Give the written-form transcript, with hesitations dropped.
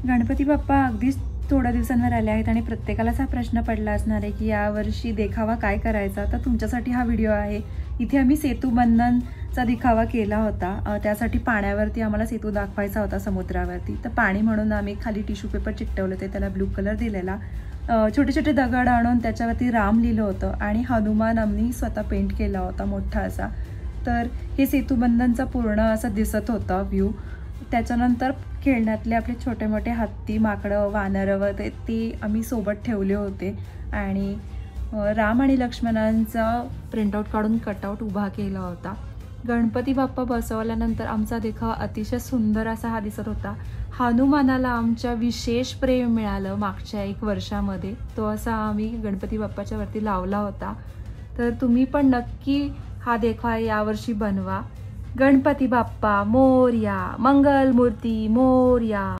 गणपती बाप्पा अगदीच थोड्या दिवसांवर आले आहेत आणि प्रत्येकालाच हा प्रश्न पडला असणार आहे की यावर्षी देखावा काय करायचा. तर तुमच्यासाठी हा व्हिडिओ आहे. इथे आम्ही सेतुबंधनचा दिखावा केला होता. त्यासाठी पाण्यावरती आम्हाला सेतू दाखवायचा होता समुद्रावरती. तर पाणी म्हणून आम्ही खाली टिश्यू पेपर चिकटवले होते, त्याला ब्लू कलर दिलेला. छोटे छोटे दगड आणून त्याच्यावरती राम लिहिलं होतं आणि हनुमान आम्ही स्वतः पेंट केला होता मोठा असा. तर हे सेतुबंधनचा पूर्ण असा दिसत होता व्ह्यू. त्याच्यानंतर खेळण्यातले आपले छोटे मोठे हत्ती, माकडं, वानरं व ते आम्ही सोबत ठेवले होते आणि राम आणि लक्ष्मणांचा प्रिंटआउट काढून कटआउट उभा केला होता. गणपती बाप्पा बसवल्यानंतर आमचा देखावा अतिशय सुंदर असा हा दिसत होता. हनुमानाला आमच्या विशेष प्रेम मिळालं मागच्या 1 वर्षामध्ये. तो असा आम्ही गणपती बाप्पाच्या वरती लावला होता. तर तुम्ही पण नक्की हा देखावा यावर्षी बनवा. गणपती बाप्पा मोरया, मंगलमूर्ती मोरया.